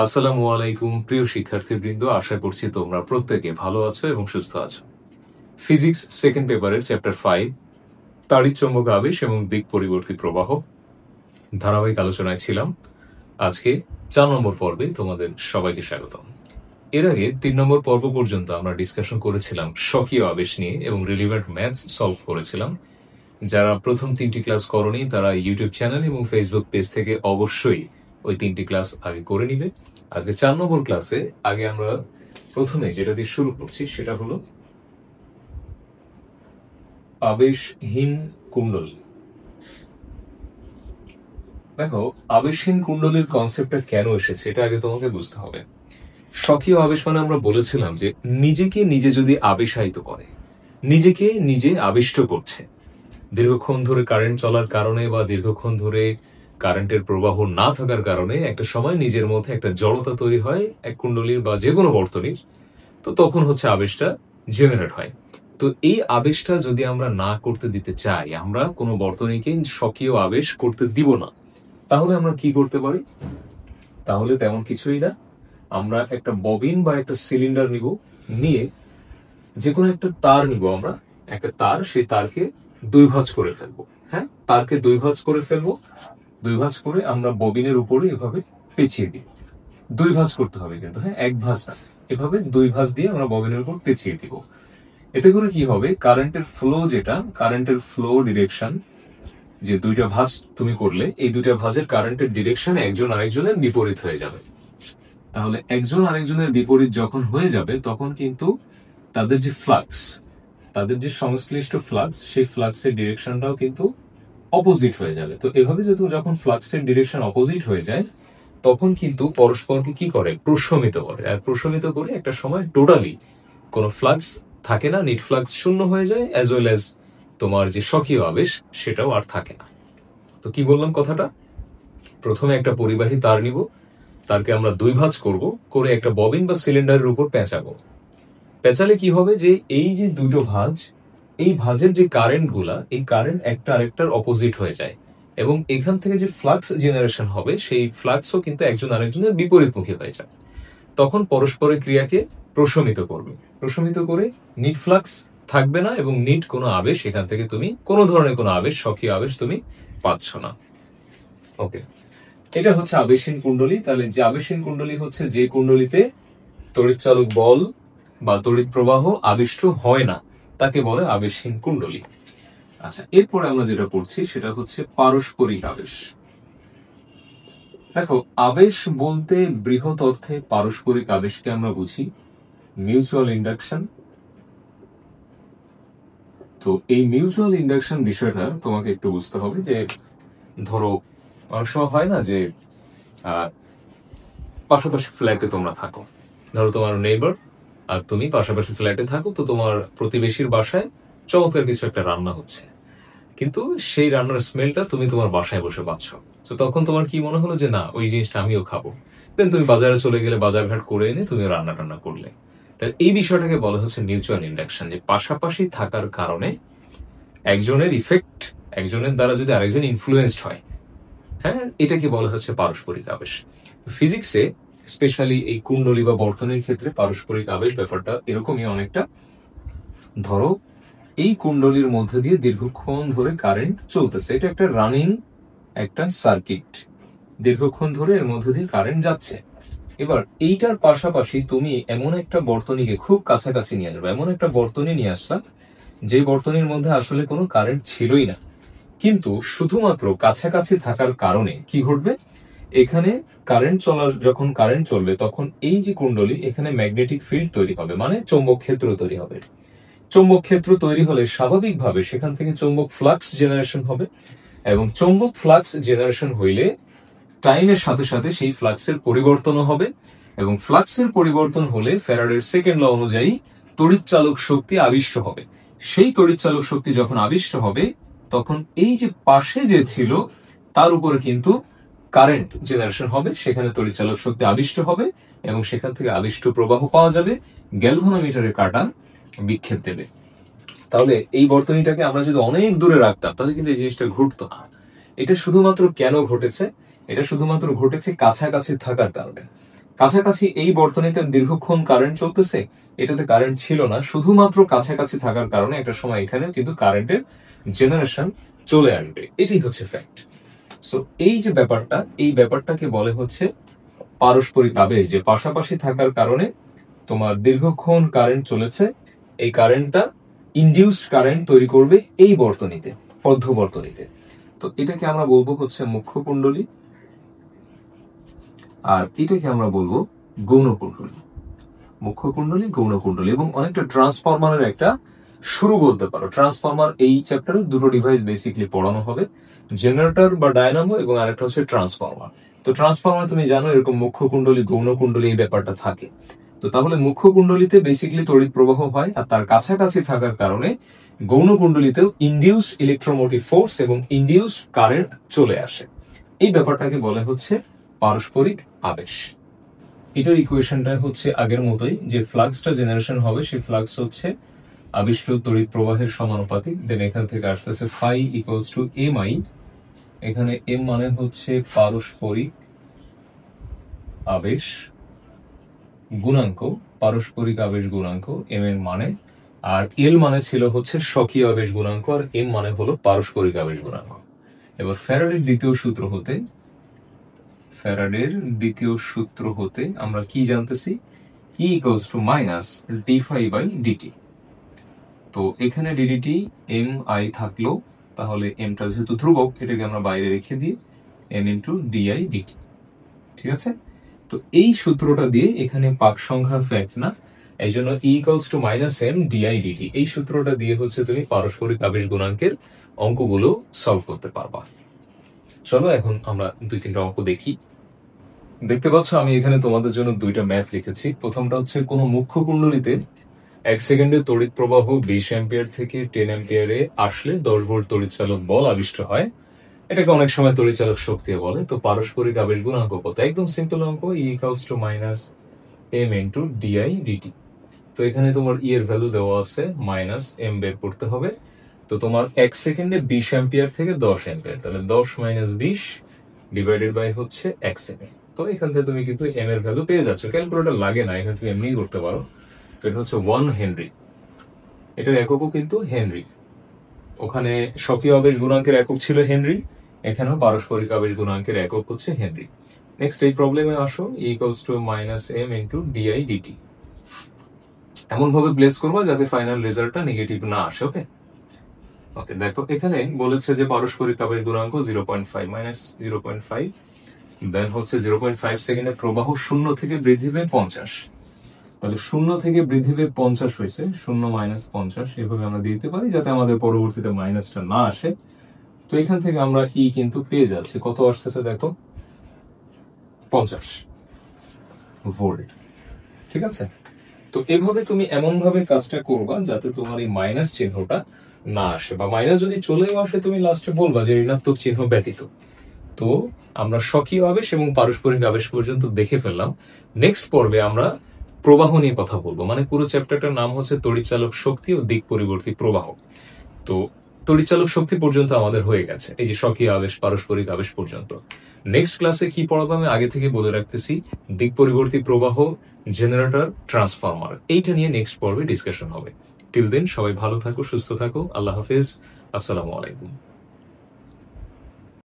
আসসালামু আলাইকুম প্রিয় শিক্ষার্থীবৃন্দ, আশা করছি তোমরা প্রত্যেকে ভালো আছো এবং সুস্থ আছো। ফিজিক্স সেকেন্ড পেপারের চ্যাপ্টার 5 তাড়িৎ-চৌম্বক আবেশ এবং দিক পরিবর্তী প্রবাহ ধারাবাহিক আলোচনায় ছিলাম। আজকে 4 নম্বর পর্বে তোমাদের সবাইকে স্বাগতম। এর আগে 3 নম্বর পর্ব পর্যন্ত আমরা ডিসকাশন করেছিলাম স্বকীয় আবেশ নিয়ে এবং রিলেভেন্ট ম্যাথস সলভ করেছিলাম। যারা প্রথম 3টি ক্লাস করনি তারা ইউটিউব চ্যানেল এবং ফেসবুক পেজ থেকে অবশ্যই ওই 3টি ক্লাস আগে করে নিবে। আজকে 4 নম্বর ক্লাসে আগে আমরা প্রথমে যেটা দিয়ে শুরু করছি সেটা হলো আবেশহীন কুণ্ডলী। দেখো, আবেশহীন কুণ্ডলীর কনসেপ্টটা কেন এসেছে এটা আগে তোমাকে বুঝতে হবে। স্বকীয় আবেশ মানে আমরা বলেছিলাম যে নিজেকে নিজে যদি আবেশায়িত করে, নিজেকে নিজে আবিষ্ট করছে। দীর্ঘক্ষণ ধরে কারেন্ট চলার কারণে বা দীর্ঘক্ষণ ধরে কারেন্টের প্রবাহ না থাকার কারণে একটা সময় নিজের মধ্যে একটা জড়তা তৈরি হয় এক কুণ্ডলীর বা যে কোনো বর্তনীর, তো তখন হচ্ছে আবেশটা জেনারেট হয়। তো এই আবেশটা যদি আমরা না করতে দিতে চাই, আমরা কোনো বর্তনীকে স্বকীয় আবেশ করতে দিব না, তাহলে আমরা কি করতে পারি? তাহলে তেমন কিছুই না, আমরা একটা ববিন বা একটা সিলিন্ডার নিব, নিয়ে যে কোনো একটা তার নিব, আমরা একটা তার, সেই তারকে 2 ভাঁজ করে ফেলবো। হ্যাঁ, তারকে 2 ভাঁজ করে ফেলবো। 2 ভাঁজ করে আমরা ববিনের উপরে এভাবে পেঁচিয়ে দিই। 2 ভাঁজ করতে হবে কিন্তু, হ্যাঁ, 1 ভাঁজ না, এভাবে 2 ভাঁজ দিয়ে আমরা ববিনের উপর পেঁচিয়ে দিব। এতে করে কি হবে, কারেন্টের ফ্লো, যেটা কারেন্টের ফ্লো ডিরেকশন, যে 2টা ভাঁজ তুমি করলে, এই 2টা ভাঁজের কারেন্টের ডিরেকশন একজন আরেকজনের বিপরীত হয়ে যাবে। তাহলে একজন আরেকজনের বিপরীত যখন হয়ে যাবে, তখন কিন্তু তাদের যে ফ্লাক্স, তাদের যে সংশ্লিষ্ট ফ্লাক্স, সেই ফ্লাক্সের ডিরেকশনটাও কিন্তু অপোজিট হয়ে যাবে। তো এভাবে যখন ফ্লাক্সের ডিরেকশন অপোজিট হয়ে যায়, তখন কিন্তু পরস্পরকে কি করে, প্রশমিত করে। আর প্রশমিত করে একটা সময় টোটালি কোনো ফ্লাক্স থাকে না, নিট ফ্লাক্স শূন্য হয়ে যায়, অ্যাজ ওয়েল অ্যাজ তোমার যে স্বকীয় আবেশ সেটাও আর থাকে না। তো কি বললাম কথাটা, প্রথমে একটা পরিবাহী তার নিব, তারকে আমরা 2 ভাঁজ করব, করে একটা ববিন বা সিলিন্ডারের উপর পেঁচাবো। পেঁচালে কি হবে, যে এই যে 2টো ভাঁজ, এই ভাঁজের যে কারেন্ট গুলা, এই কারেন্ট একটা আরেকটার অপোজিট হয়ে যায়, এবং এখান থেকে যে ফ্লাক্স জেনারেশন হবে, সেই ফ্লাক্সও কিন্তু একজন আরেকজনের বিপরীতমুখী হয়ে যায়। তখন পরস্পরের ক্রিয়াকে প্রশমিত করবে, প্রশমিত করে নিট ফ্লাক্স থাকবে না, এবং নিট কোনো আবেশ, এখান থেকে তুমি কোনো ধরনের কোনো আবেশ, স্বকীয় আবেশ তুমি পাচ্ছ না। ওকে, এটা হচ্ছে আবেশহীন কুণ্ডলী। তাহলে যে আবেশহীন কুণ্ডলী হচ্ছে যে কুণ্ডলীতে তড়িৎচালক বল বা তড়িৎ প্রবাহ আবিষ্ট হয় না, তাকে বলে আবেশহীন কুণ্ডলী। আচ্ছা, এরপরে আমরা যেটা পড়ছি সেটা হচ্ছে পারস্পরিক আবেশ। দেখো, আবেশ বলতে বৃহৎ অর্থে পারস্পরিক আবেশকে আমরা বুঝি মিউচুয়াল ইন্ডাকশন। তো এই মিউচুয়াল ইন্ডাকশন বিষয়টা তোমাকে একটু বুঝতে হবে। যে ধরো, অনেক সময় হয় না যে পাশাপাশি ফ্ল্যাটে তোমরা থাকো, ধরো তোমার নেইবার আর তুমি পাশাপাশি ফ্ল্যাটে থাকো, তো তোমার প্রতিবেশীর বাসায় চমৎকার কিছু একটা রান্না হচ্ছে, কিন্তু সেই রান্নার স্মেলটা তুমি তোমার বাসায় বসে পাচ্ছ। তো তখন তোমার কি মনে হলো যে না, ওই জিনিসটা আমিও খাবো। দেন তুমি বাজারে চলে গেলে, বাজার ঘাট করে এনে তুমি রান্না টান্না করলে। তাই এই বিষয়টাকে বলা হচ্ছে মিউচুয়াল ইন্ডাকশন, যে পাশাপাশি থাকার কারণে একজনের ইফেক্ট, একজনের দ্বারা যদি আরেকজন ইনফ্লুয়েন্সড হয়, হ্যাঁ, এটাকে বলা হচ্ছে পারস্পরিক আবেশ। ফিজিক্সে স্পেশালি এই কুণ্ডলী বা বর্তনীর ক্ষেত্রে পারস্পরিক আবেশ ব্যাপারটা এরকমই অনেকটা। ধরো, এই কুণ্ডলীর মধ্যে দিয়ে দীর্ঘক্ষণ ধরে কারেন্ট চলতেছে, এটা একটা রানিং একটা সার্কিট, দীর্ঘক্ষণ ধরে এর মধ্যে দিয়ে কারেন্ট যাচ্ছে। এবার এইটার পাশাপাশি তুমি এমন একটা বর্তনীকে খুব কাছাকাছি নিয়ে আসবে, এমন একটা বর্তনী নিয়ে আসলা যে বর্তনীর মধ্যে আসলে কোনো কারেন্ট ছিলই না, কিন্তু শুধুমাত্র কাছাকাছি থাকার কারণে কি ঘটবে, এখানে যখন কারেন্ট চলবে, তখন এই যে কুণ্ডলী, এখানে ম্যাগনেটিক ফিল্ড তৈরি হবে, মানে চৌম্বক ক্ষেত্র তৈরি হবে। চৌম্বক ক্ষেত্র তৈরি হলে স্বাভাবিকভাবে সেখান থেকে চৌম্বক ফ্লাক্স জেনারেশন হবে, এবং চৌম্বক ফ্লাক্স জেনারেশন হইলে টাইমের সাথে সাথে সেই ফ্লাক্সের পরিবর্তনও হবে, এবং ফ্লাক্সের পরিবর্তন হলে ফ্যারাডের সেকেন্ড ল অনুযায়ী তড়িৎচালক শক্তি আবিষ্ট হবে। সেই তড়িৎচালক শক্তি যখন আবিষ্ট হবে, তখন এই যে পাশে যে ছিল তার উপরে কিন্তু কারেন্ট জেনারেশন হবে, সেখানে তড়িৎচালক শক্তি আবিষ্ট হবে, এবং সেখান থেকে আবিষ্ট প্রবাহ পাওয়া যাবে, গ্যালভানোমিটারের কাঁটা বিক্ষেপ দেবে। তাহলে এই বর্তনীটাকে আমরা যদি অনেক দূরে রাখতাম, তাহলে কিন্তু এই জিনিসটা ঘটতো না। এটা শুধুমাত্র কেন ঘটেছে, এটা শুধুমাত্র ঘটেছে কাছাকাছি থাকার কারণে। কাছাকাছি এই বর্তনীতে দীর্ঘক্ষণ কারেন্ট চলতেছে, এটাতে কারেন্ট ছিল না, শুধুমাত্র কাছাকাছি থাকার কারণে একটা সময় এখানেও কিন্তু কারেন্টের জেনারেশন চলে আসবে, এটাই হচ্ছে ফ্যাক্ট। সো এই যে ব্যাপারটা, এই ব্যাপারটাকে বলে হচ্ছে পারস্পরিক আবেশ, যে পাশাপাশি থাকার কারণে তোমার দীর্ঘক্ষণ কারেন্ট চলেছে, এই কারেন্টটা ইনডিউসড কারেন্ট তৈরি করবে এই বর্তনীতে, বদ্ধ বর্তনীতে। তো এটাকে আমরা বলবো হচ্ছে মুখ্য কুণ্ডলী, আর এটাকে আমরা বলবো গৌণ কুণ্ডলী। মুখ্য কুণ্ডলী, গৌণ কুণ্ডলী, এবং অনেকটা ট্রান্সফরমারের একটা শুরু বলতে পারো। ট্রান্সফরমার এই চ্যাপ্টারে দুটো ডিভাইস বেসিকলি পড়ানো হবে, জেনারেটর বা ডায়নামো এবং আরেকটা হচ্ছে ট্রান্সফরমার। তো ট্রান্সফরমার তুমি জানো এরকম মুখ্য কুণ্ডলী, গৌণ কুণ্ডলী এই ব্যাপারটা থাকে। তো তাহলে মুখ্য কুণ্ডলীতে বেসিকলি তড়িৎ প্রবাহ হয়, আর তার কাছাকাছি থাকার কারণে গৌণ কুণ্ডলীতেও ইনডিউস ইলেকট্রোমোটিভ ফোর্স এবং ইনডিউস কারেন্ট চলে আসে। এই ব্যাপারটাকে বলে হচ্ছে পারস্পরিক আবেশ। এটার ইকুয়েশনটা হচ্ছে আগের মতোই, যে ফ্লাক্সটা জেনারেশন হবে সেই ফ্লাক্স হচ্ছে আবিষ্ট তড়িৎ প্রবাহের সমানুপাতিক। দেন এখান থেকে আসতেছে phi equals to M I, এখানে এম মানে হচ্ছে পারস্পরিক আবেশ গুণাঙ্ক, পারস্পরিক আবেশ গুণাঙ্ক এম এর মানে, আর এল মানে ছিল হচ্ছে স্বকীয় আবেশ গুণাঙ্ক, আর এম মানে হলো পারস্পরিক আবেশ গুণাঙ্ক। এবার ফ্যারাডের দ্বিতীয় সূত্র হতে আমরা কি জানতেছি, E equals to minus d phi by dt. তো এখানে ডিডিটি এম আই থাকলো, তাহলে এমটা যেহেতু ধ্রুবক এটাকে আমরা বাইরে রেখে দিই এম ইন্টু ডিআই ডিটি। ঠিক আছে, তো এই সূত্রটা দিয়ে, এখানে পাক সংখ্যা ফ্যাক্ট না, এই জন্য E equals to minus M dI dt, এই সূত্রটা দিয়ে হচ্ছে তুমি পারস্পরিক আবেশ গুণাঙ্কের অঙ্কগুলো সলভ করতে পারবা। চলো এখন আমরা 2-3টা অঙ্ক দেখি। দেখতে পাচ্ছ আমি এখানে তোমাদের জন্য 2টা ম্যাথ লিখেছি। প্রথমটা হচ্ছে কোন মুখ্য কুণ্ডলীতে 1 সেকেন্ডে তড়িৎ প্রবাহ 20 অ্যাম্পিয়ার থেকে 10 অ্যাম্পিয়ারে আসলে 10 ভোল্ট তড়িৎচালক বল আবিষ্ট হয়, এটাকে অনেক সময় তড়িৎচালক শক্তি বলে। তো পারস্পরিক আবেশ গুণাঙ্ক কত? একদম সিম্পল অঙ্ক, E equals to minus M into dI dt. তো এখানে তোমার ই এর ভ্যালু দেওয়া আছে, মাইনাস এম বের করতে হবে। তো তোমার 1 সেকেন্ডে 20 অ্যাম্পিয়ার থেকে 10 অ্যাম্পিয়ার, তাহলে 10 মাইনাস 20 ডিভাইডেড বাই হচ্ছে 1 সেকেন্ড। তো এখান থেকে তুমি কিন্তু এম এর ভ্যালু পেয়ে যাচ্ছ, ক্যালকুলেটর লাগে না, এখানে তুমি এমনি করতে পারো। তো এটা হচ্ছে 1 হেনরি, এটার এককও কিন্তু হেনরি। ওখানে স্বকীয় আবেশ গুণাঙ্কের একক ছিল হেনরি, এখানেও পারস্পরিক আবেশ গুণাঙ্কের একক হচ্ছে হেনরি। নেক্সট এই প্রবলেমে আসো, E equals to minus M into dI dt. এমন ভাবে প্লেস করবো যাতে ফাইনাল রেজাল্টটা নেগেটিভ না আসে। ওকে ওকে, দেখো এখানে বলেছে যে পারস্পরিক আবেশ গুণাঙ্ক 0.5 মাইনাস 0.5, দেন হচ্ছে 0.5 সেকেন্ডে প্রবাহ 0 থেকে বৃদ্ধি পেয়ে 50, তাহলে 0 থেকে বৃদ্ধি পেয়ে 50 হয়েছে, 0 মাইনাস 50 এভাবে আমরা দিতে পারি যাতে আমাদের পরবর্তীতে মাইনাসটা না আসে। তো এখান থেকে আমরা ই কিন্তু পেয়ে যাচ্ছি, কত আসতেছে দেখো, 50 ভোল্ট। ঠিক আছে, তো এভাবে তুমি এমন ভাবে কাজটা করবা যাতে তোমার এই মাইনাস চিহ্নটা না আসে, বা মাইনাস যদি চলেও আসে তুমি লাস্টে বলবা যে ঋণাত্মক চিহ্ন ব্যতীত। তো আমরা স্বকীয় আবেশ এবং পারস্পরিক আবেশ পর্যন্ত দেখে ফেললাম। নেক্সট পর্বে আমরা প্রবাহ নিয়ে কথা বলবো, মানে পুরো চ্যাপ্টারটার নাম হচ্ছে তড়িৎচালক শক্তি ও দিক পরিবর্তী প্রবাহ। তো তড়িৎচালক শক্তি পর্যন্ত আমাদের হয়ে গেছে, এই যে স্বকীয় আবেশ পারস্পরিক আবেশ পর্যন্ত। নেক্সট ক্লাসে কি পড়াবো আমি আগে থেকে বলে রাখতেছি, দিক পরিবর্তী প্রবাহ, জেনারেটর, ট্রান্সফরমার, এইটা নিয়ে নেক্সট পর্বে ডিসকাশন হবে। টিল দেন সবাই ভালো থাকো, সুস্থ থাকো, আল্লাহ হাফেজ, আসসালামু আলাইকুম।